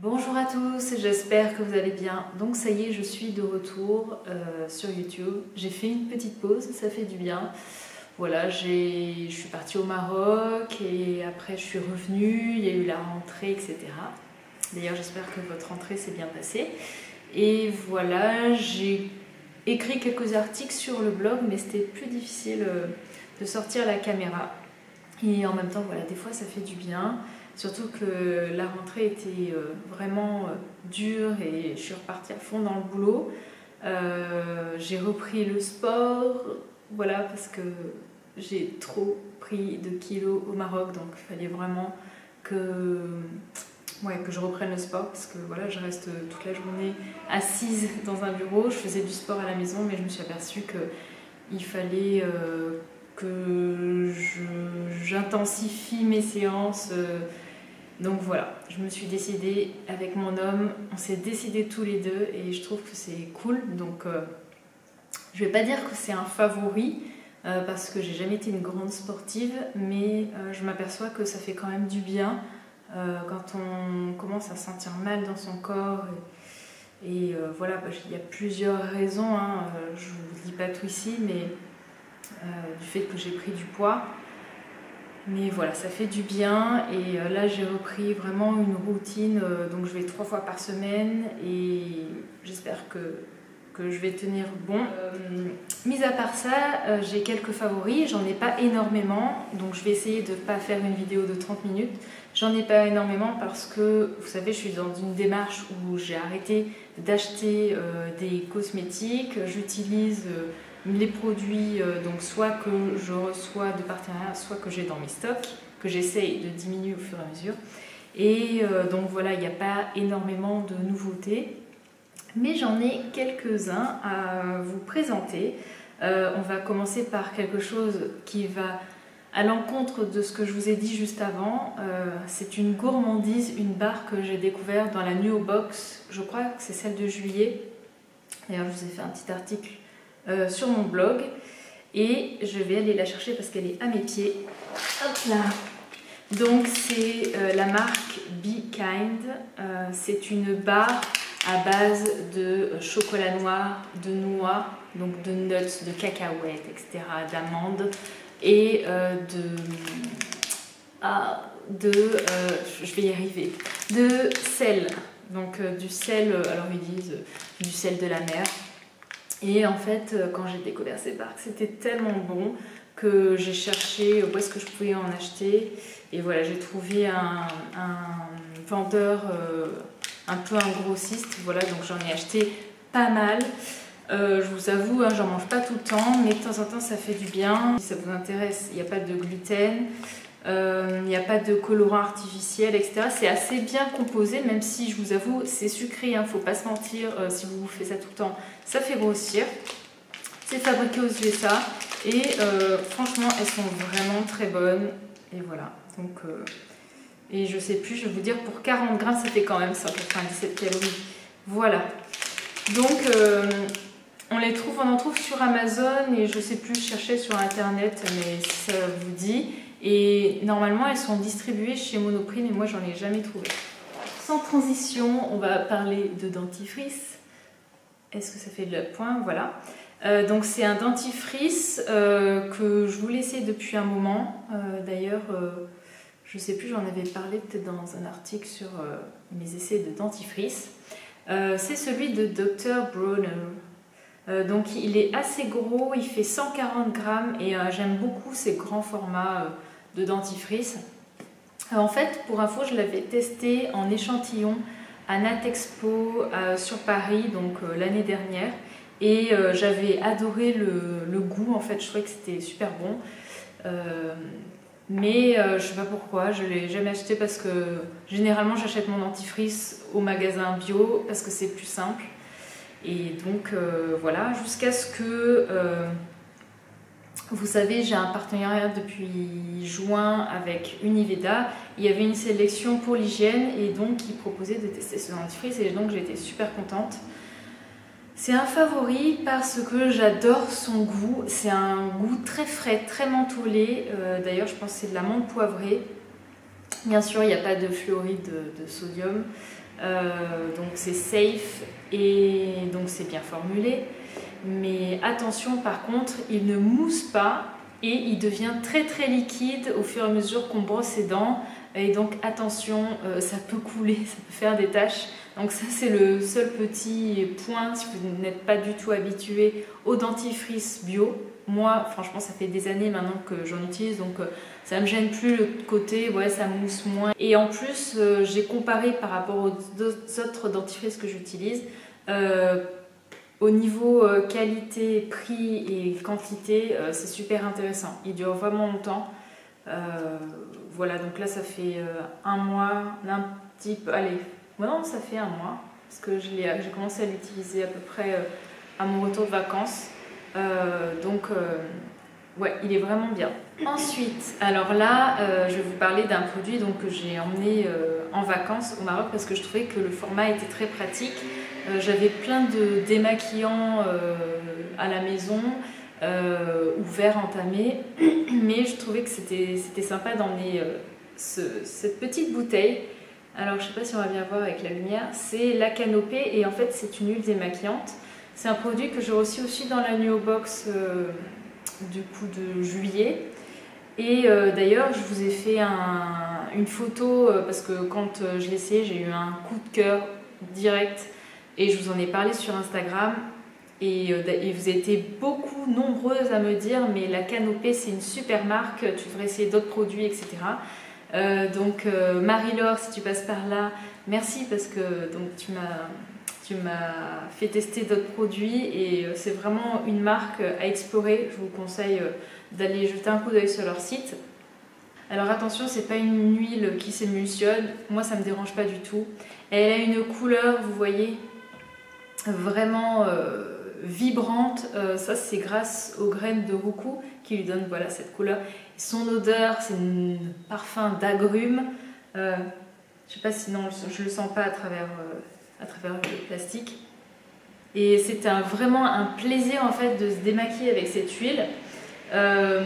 Bonjour à tous, j'espère que vous allez bien. Donc ça y est, je suis de retour sur YouTube. J'ai fait une petite pause, ça fait du bien. Voilà, je suis partie au Maroc et après je suis revenue, il y a eu la rentrée, etc. D'ailleurs, j'espère que votre rentrée s'est bien passée. Et voilà, j'ai écrit quelques articles sur le blog, mais c'était plus difficile de sortir la caméra. Et en même temps, voilà, des fois ça fait du bien. Surtout que la rentrée était vraiment dure et je suis repartie à fond dans le boulot. J'ai repris le sport, voilà, parce que j'ai trop pris de kilos au Maroc, donc il fallait vraiment que je reprenne le sport, parce que voilà, je reste toute la journée assise dans un bureau. Je faisais du sport à la maison, mais je me suis aperçue qu'il fallait que j'intensifie mes séances. Donc voilà, je me suis décidée avec mon homme, on s'est décidé tous les deux et je trouve que c'est cool. Donc je vais pas dire que c'est un favori parce que j'ai jamais été une grande sportive, mais je m'aperçois que ça fait quand même du bien quand on commence à se sentir mal dans son corps. Et voilà, il y a plusieurs raisons, hein, je vous dis pas tout ici, mais du fait que j'ai pris du poids. Mais voilà, ça fait du bien et là j'ai repris vraiment une routine, donc je vais 3 fois par semaine et j'espère que je vais tenir bon. Mis à part ça, j'ai quelques favoris, j'en ai pas énormément, donc je vais essayer de ne pas faire une vidéo de 30 minutes. J'en ai pas énormément parce que, vous savez, je suis dans une démarche où j'ai arrêté d'acheter des cosmétiques, j'utilise les produits donc soit que je reçois de partenariats, soit que j'ai dans mes stocks, que j'essaye de diminuer au fur et à mesure. Et donc voilà, il n'y a pas énormément de nouveautés, mais j'en ai quelques-uns à vous présenter. On va commencer par quelque chose qui va à l'encontre de ce que je vous ai dit juste avant. C'est une gourmandise, une barre que j'ai découverte dans la Nuo Box, je crois que c'est celle de juillet. D'ailleurs, je vous ai fait un petit article sur mon blog et je vais aller la chercher parce qu'elle est à mes pieds. Hop là. Donc c'est la marque Be Kind. C'est une barre à base de chocolat noir, de noix, donc de nuts, de cacahuètes, etc., d'amandes et je vais y arriver, de sel. Donc du sel, alors ils disent du sel de la mer. Et en fait, quand j'ai découvert ces barres, c'était tellement bon que j'ai cherché où est-ce que je pouvais en acheter. Et voilà, j'ai trouvé un vendeur, un peu un grossiste. Voilà, donc j'en ai acheté pas mal. Je vous avoue, hein, j'en mange pas tout le temps, mais de temps en temps, ça fait du bien. Si ça vous intéresse, il n'y a pas de gluten. Il n'y a pas de colorant artificiel, etc. C'est assez bien composé, même si je vous avoue, c'est sucré, hein, faut pas se mentir. Si vous faites ça tout le temps, ça fait grossir. C'est fabriqué aux USA et franchement, elles sont vraiment très bonnes. Et voilà. Donc, et je sais plus, je vais vous dire, pour 40 grammes, ça fait quand même 197 calories. Voilà. Donc, on en trouve sur Amazon et je sais plus, je cherchais sur internet, mais si ça vous dit. Et normalement, elles sont distribuées chez Monoprix, mais moi, j'en ai jamais trouvé. Sans transition, on va parler de dentifrice. Est-ce que ça fait le point? Voilà. Donc, c'est un dentifrice que je voulais essayer depuis un moment. D'ailleurs, je sais plus, j'en avais parlé peut-être dans un article sur mes essais de dentifrice. C'est celui de Dr. Bronner. Donc, il est assez gros, il fait 140 grammes et j'aime beaucoup ces grands formats de dentifrice. En fait, pour info, je l'avais testé en échantillon à Natexpo sur Paris, donc l'année dernière, et j'avais adoré le goût. En fait, je trouvais que c'était super bon, mais je sais pas pourquoi, je l'ai jamais acheté parce que généralement j'achète mon dentifrice au magasin bio parce que c'est plus simple. Et donc voilà, jusqu'à ce que vous savez, j'ai un partenariat depuis juin avec Univeda. Il y avait une sélection pour l'hygiène et donc ils proposaient de tester ce dentifrice et donc j'étais super contente. C'est un favori parce que j'adore son goût. C'est un goût très frais, très mentholé. D'ailleurs, je pense que c'est de l'amande poivrée. Bien sûr, il n'y a pas de fluoride de sodium, donc c'est safe et donc c'est bien formulé. Mais attention, par contre, il ne mousse pas et il devient très très liquide au fur et à mesure qu'on brosse ses dents. Et donc attention, ça peut couler, ça peut faire des taches. Donc ça c'est le seul petit point si vous n'êtes pas du tout habitué au dentifrice bio. Moi franchement ça fait des années maintenant que j'en utilise, donc ça me gêne plus le côté ouais ça mousse moins. Et en plus j'ai comparé par rapport aux autres dentifrices que j'utilise. Au niveau qualité, prix et quantité, c'est super intéressant. Il dure vraiment longtemps. Voilà, donc là ça fait un mois, un petit peu, allez, non ça fait un mois, parce que j'ai commencé à l'utiliser à peu près à mon retour de vacances, ouais, il est vraiment bien. Ensuite, alors là, je vais vous parler d'un produit donc, que j'ai emmené en vacances au Maroc, parce que je trouvais que le format était très pratique. J'avais plein de démaquillants à la maison, ou verre entamé, mais je trouvais que c'était sympa d'emmener cette petite bouteille. Alors je sais pas si on va bien voir avec la lumière, c'est la canopée et en fait c'est une huile démaquillante. C'est un produit que j'ai reçu aussi dans la Nuo Box du coup de juillet. Et d'ailleurs je vous ai fait une photo parce que quand je l'ai essayé j'ai eu un coup de cœur direct et je vous en ai parlé sur Instagram. Et vous étiez beaucoup nombreuses à me dire mais la canopée c'est une super marque, tu devrais essayer d'autres produits, etc. Donc Marie-Laure, si tu passes par là, merci parce que donc, tu m'as fait tester d'autres produits et c'est vraiment une marque à explorer. Je vous conseille d'aller jeter un coup d'œil sur leur site. Alors attention, c'est pas une huile qui s'émulsionne, moi ça me dérange pas du tout. Elle a une couleur, vous voyez, vraiment vibrante, ça c'est grâce aux graines de roucou qui lui donnent voilà, cette couleur. Son odeur, c'est un parfum d'agrumes, je sais pas si non, je le sens pas à travers le plastique. Et c'est vraiment un plaisir en fait de se démaquiller avec cette huile. Alors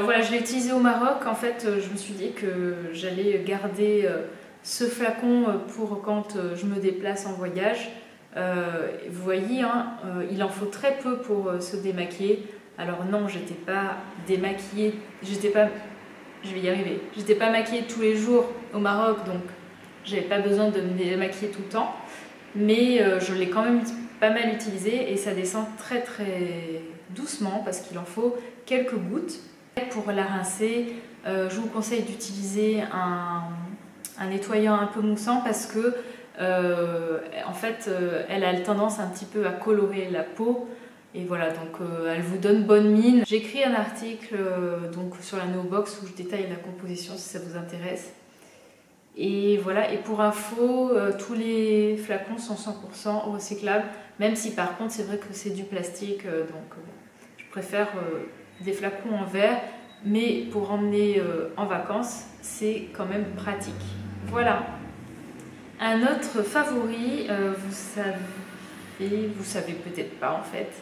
voilà, je l'ai utilisé au Maroc, en fait je me suis dit que j'allais garder ce flacon pour quand je me déplace en voyage. Vous voyez, hein, il en faut très peu pour se démaquiller. Alors non, j'étais pas démaquillée, je vais y arriver. J'étais pas maquillée tous les jours au Maroc, donc j'avais pas besoin de me démaquiller tout le temps. Mais je l'ai quand même pas mal utilisé et ça descend très très doucement parce qu'il en faut quelques gouttes. Pour la rincer, je vous conseille d'utiliser un nettoyant un peu moussant parce que en fait elle a tendance un petit peu à colorer la peau et voilà, donc elle vous donne bonne mine. J'ai écrit un article donc sur la Nuo Box où je détaille la composition si ça vous intéresse. Et voilà, et pour info, tous les flacons sont 100% recyclables, même si par contre c'est vrai que c'est du plastique, donc je préfère des flacons en verre, mais pour emmener en vacances, c'est quand même pratique. Voilà. Un autre favori, vous savez peut-être pas en fait.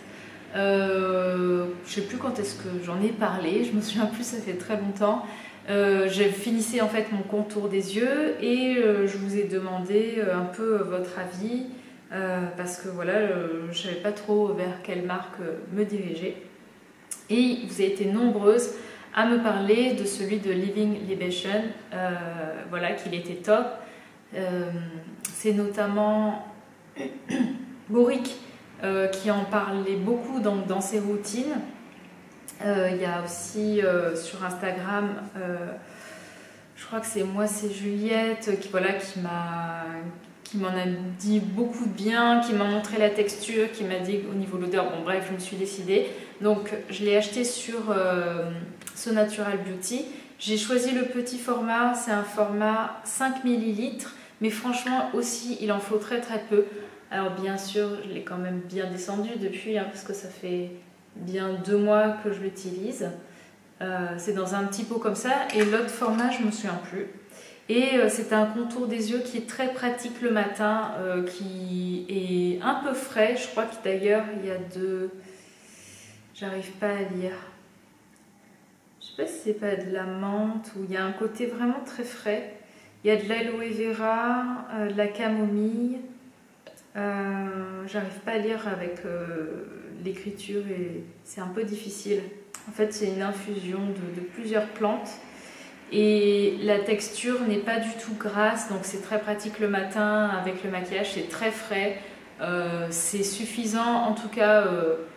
Je sais plus quand est-ce que j'en ai parlé, je me souviens plus, ça fait très longtemps. J'ai finissé en fait mon contour des yeux et je vous ai demandé un peu votre avis parce que voilà, je savais pas trop vers quelle marque me diriger. Et vous avez été nombreuses à me parler de celui de Living Libation, voilà, qu'il était top. C'est notamment Goric qui en parlait beaucoup dans ses routines. Il y a aussi sur Instagram, je crois que c'est Moi c'est Juliette qui m'en a dit beaucoup de bien, qui m'a montré la texture, qui m'a dit au niveau de l'odeur, bon bref, je me suis décidée. Donc je l'ai acheté sur So Natural Beauty. J'ai choisi le petit format, c'est un format 5 ml, mais franchement aussi il en faut très très peu. Alors bien sûr, je l'ai quand même bien descendu depuis, hein, parce que ça fait bien 2 mois que je l'utilise. C'est dans un petit pot comme ça, et l'autre format, je ne me souviens plus. Et c'est un contour des yeux qui est très pratique le matin, qui est un peu frais. Je crois que d'ailleurs, il y a deux... J'arrive pas à lire. Je sais sais pas si c'est pas de la menthe ou il y a un côté vraiment très frais. Il y a de l'aloe vera, de la camomille. J'arrive pas à lire avec l'écriture et c'est un peu difficile. En fait, c'est une infusion de plusieurs plantes et la texture n'est pas du tout grasse, donc c'est très pratique le matin avec le maquillage, c'est très frais. C'est suffisant, en tout cas,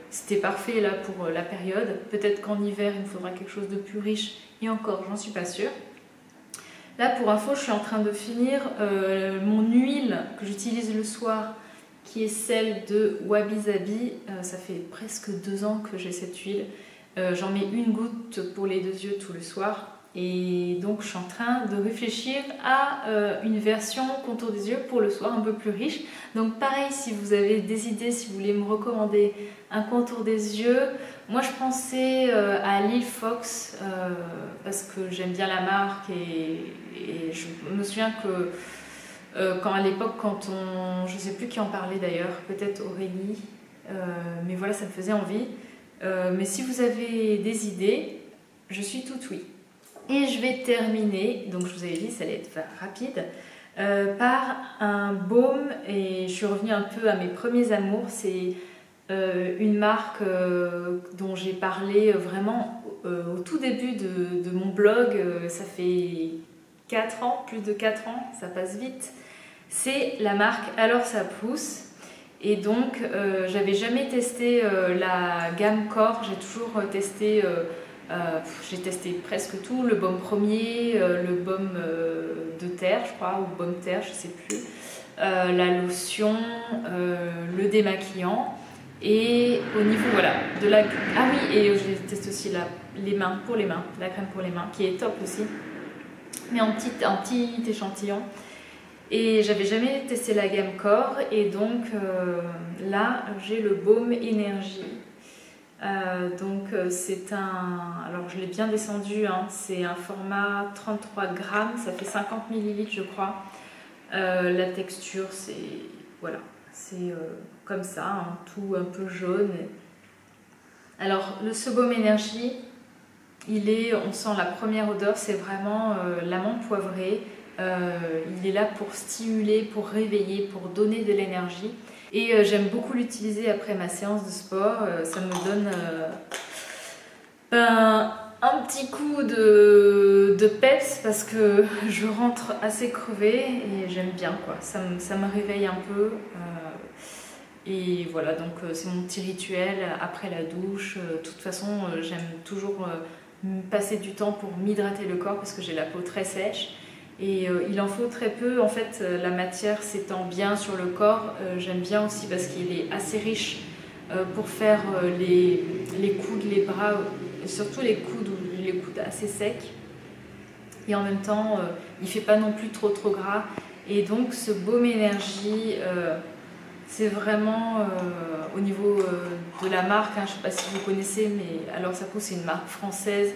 c'était parfait là pour la période. Peut-être qu'en hiver, il me faudra quelque chose de plus riche et encore, j'en suis pas sûre. Là, pour info, je suis en train de finir mon huile que j'utilise le soir, qui est celle de Wabi Sabi. Ça fait presque 2 ans que j'ai cette huile. J'en mets une goutte pour les 2 yeux tout le soir. Et donc je suis en train de réfléchir à une version contour des yeux pour le soir un peu plus riche. Donc pareil, si vous avez des idées, si vous voulez me recommander un contour des yeux, moi je pensais à Lil Fox parce que j'aime bien la marque et je me souviens que quand à l'époque, je ne sais plus qui en parlait d'ailleurs, peut-être Aurélie, mais voilà, ça me faisait envie. Mais si vous avez des idées, je suis toute oui. Et je vais terminer, donc je vous avais dit ça allait être rapide, par un baume, et je suis revenue un peu à mes premiers amours. C'est une marque dont j'ai parlé vraiment au tout début de mon blog. Ça fait 4 ans, plus de 4 ans, ça passe vite. C'est la marque Alors ça pousse. Et donc j'avais jamais testé la gamme corps, j'ai toujours testé, j'ai testé presque tout, le baume premier, le baume de terre je crois, ou baume terre, je sais plus, la lotion, le démaquillant, et au niveau voilà, de la... Ah oui, et j'ai testé aussi les mains, pour les mains, la crème pour les mains, qui est top aussi, mais en petit échantillon. Et j'avais jamais testé la gamme corps, et donc là j'ai le baume énergie. C'est un... Alors je l'ai bien descendu, hein, c'est un format 33 grammes, ça fait 50 ml je crois. La texture c'est... Voilà, c'est comme ça, hein, tout un peu jaune. Alors ce baume énergie, on sent la première odeur, c'est vraiment l'amande poivrée. Il est là pour stimuler, pour réveiller, pour donner de l'énergie. Et j'aime beaucoup l'utiliser après ma séance de sport. Ça me donne un petit coup de peps parce que je rentre assez crevée et j'aime bien quoi. Ça me réveille un peu. Et voilà, donc c'est mon petit rituel après la douche. De toute façon, j'aime toujours passer du temps pour m'hydrater le corps parce que j'ai la peau très sèche. Et il en faut très peu, en fait la matière s'étend bien sur le corps. J'aime bien aussi parce qu'il est assez riche pour faire les coudes, les bras, et surtout les coudes assez secs. Et en même temps, il fait pas non plus trop gras. Et donc ce baume énergie, c'est vraiment au niveau de la marque, hein, je sais pas si vous connaissez, mais Alors ça pousse, c'est une marque française.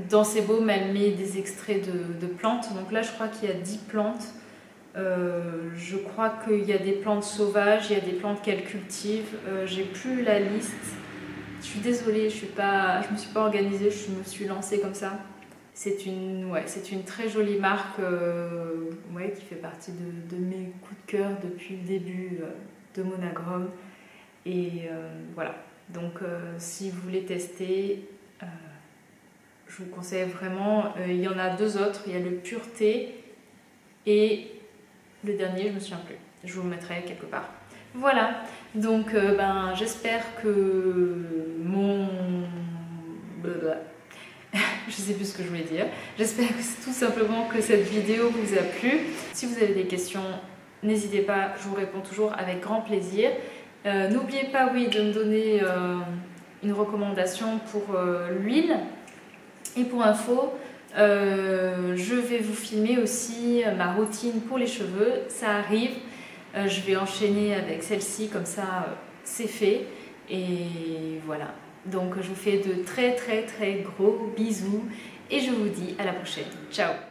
Dans ces baumes, elle met des extraits de plantes. Donc là, je crois qu'il y a 10 plantes. Je crois qu'il y a des plantes sauvages, il y a des plantes qu'elle cultive. J'ai plus la liste. Je suis désolée, je me suis pas organisée, je me suis lancée comme ça. C'est une très jolie marque qui fait partie de mes coups de cœur depuis le début de Monagrom. Et voilà. Donc si vous voulez tester... je vous conseille vraiment, il y en a 2 autres, il y a le Pureté et le dernier, je me souviens plus, je vous le mettrai quelque part. Voilà, donc j'espère que je sais plus ce que je voulais dire, j'espère tout simplement que cette vidéo vous a plu. Si vous avez des questions, n'hésitez pas, je vous réponds toujours avec grand plaisir. N'oubliez pas, oui, de me donner une recommandation pour l'huile. Et pour info, je vais vous filmer aussi ma routine pour les cheveux, ça arrive. Je vais enchaîner avec celle-ci, comme ça c'est fait. Et voilà, donc je vous fais de très gros bisous et je vous dis à la prochaine. Ciao!